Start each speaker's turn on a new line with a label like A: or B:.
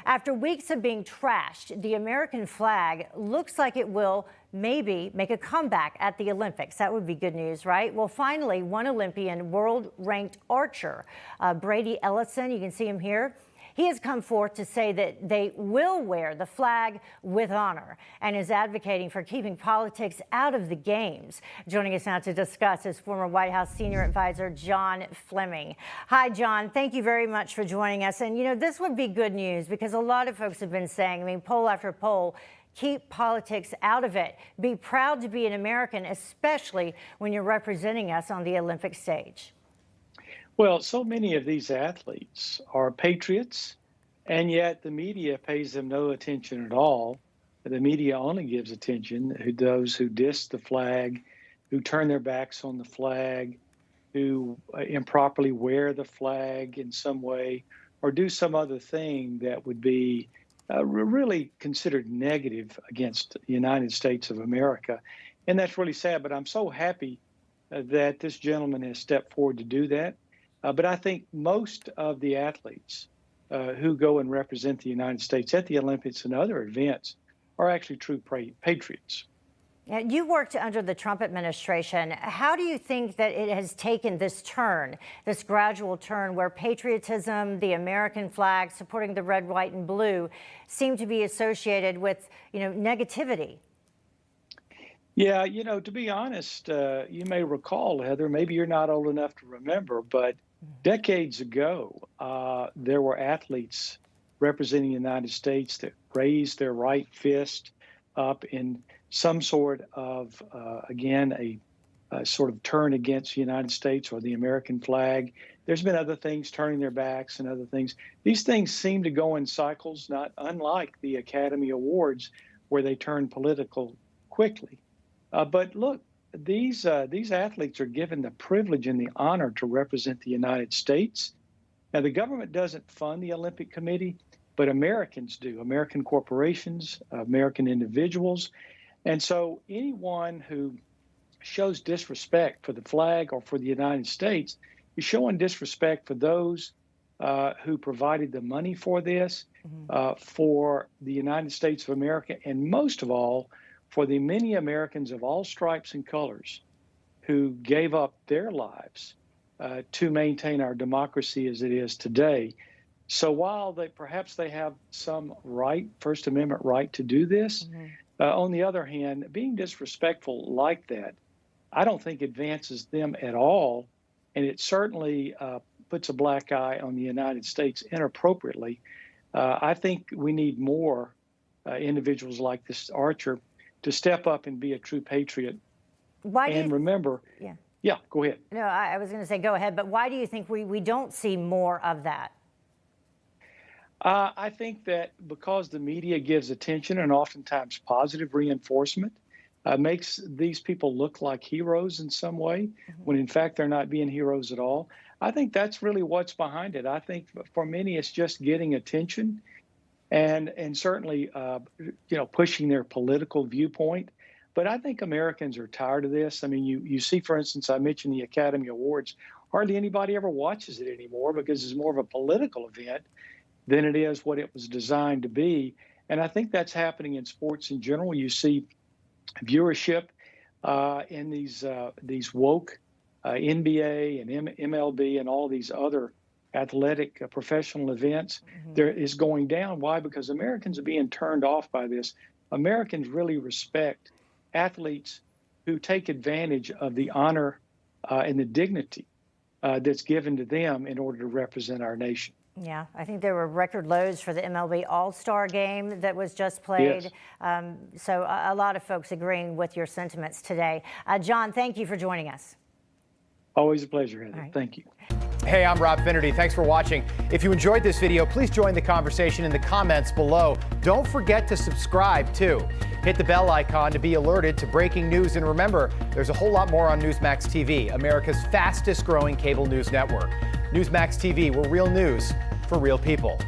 A: After weeks of being trashed, the American flag looks like it will maybe make a comeback at the Olympics. That would be good news, right? Well, finally, one Olympian, world-ranked archer, Brady Ellison, you can see him here. He has come forth to say that they will wear the flag with honor and is advocating for keeping politics out of the games. Joining us now to discuss is former White House senior advisor John Fleming. Hi, John. Thank you very much for joining us. And, you know, this would be good news because a lot of folks have been saying, I mean, poll after poll, keep politics out of it. Be proud to be an American, especially when you're representing us on the Olympic stage.
B: Well, so many of these athletes are patriots, and yet the media pays them no attention at all. The media only gives attention to those who diss the flag, who turn their backs on the flag, who improperly wear the flag in some way, or do some other thing that would be really considered negative against the United States of America. And that's really sad, but I'm so happy that this gentleman has stepped forward to do that. But I think most of the athletes who go and represent the United States at the Olympics and other events are actually true patriots.
A: You worked under the Trump administration. How do you think that it has taken this turn, this gradual turn where patriotism, the American flag, supporting the red, white, and blue seem to be associated with, negativity?
B: Yeah, to be honest, you may recall, Heather, maybe you're not old enough to remember, but decades ago, there were athletes representing the United States that raised their right fist up in some sort of, again, a sort of turn against the United States or the American flag. There's been other things, turning their backs and other things. These things seem to go in cycles, not unlike the Academy Awards, where they turn political quickly. But look, these athletes are given the privilege and the honor to represent the United States. Now, the government doesn't fund the Olympic Committee, but Americans do, American corporations, American individuals. And so anyone who shows disrespect for the flag or for the United States is showing disrespect for those who provided the money for this, for the United States of America, and most of all, for the many Americans of all stripes and colors who gave up their lives to maintain our democracy as it is today. So while perhaps they have some right, First Amendment right to do this, on the other hand, being disrespectful like that, I don't think advances them at all. And it certainly puts a black eye on the United States inappropriately. I think we need more individuals like this archer to step up and be a true patriot. Remember, yeah, go ahead.
A: No, I was going to say go ahead, but why do you think we don't see more of that?
B: I think that because the media gives attention and oftentimes positive reinforcement, makes these people look like heroes in some way, when in fact they're not being heroes at all. I think that's really what's behind it. I think for many it's just getting attention and certainly pushing their political viewpoint. But I think Americans are tired of this. I mean, you see, for instance, I mentioned the Academy Awards. Hardly anybody ever watches it anymore because it's more of a political event than it is what it was designed to be. And I think that's happening in sports in general. You see viewership in these woke NBA and MLB and all these other athletic professional events there is going down. Why? Because Americans are being turned off by this. Americans really respect athletes who take advantage of the honor and the dignity that's given to them in order to represent our nation.
A: Yeah, I think there were record lows for the MLB All-Star game that was just played. Yes. So a lot of folks agreeing with your sentiments today. John, thank you for joining us.
B: Always a pleasure, Heather. Right. Thank you.
C: Hey, I'm Rob Finnerty. Thanks for watching. If you enjoyed this video, please join the conversation in the comments below. Don't forget to subscribe, too. Hit the bell icon to be alerted to breaking news. And remember, there's a whole lot more on Newsmax TV, America's fastest growing cable news network. Newsmax TV, we're real news for real people.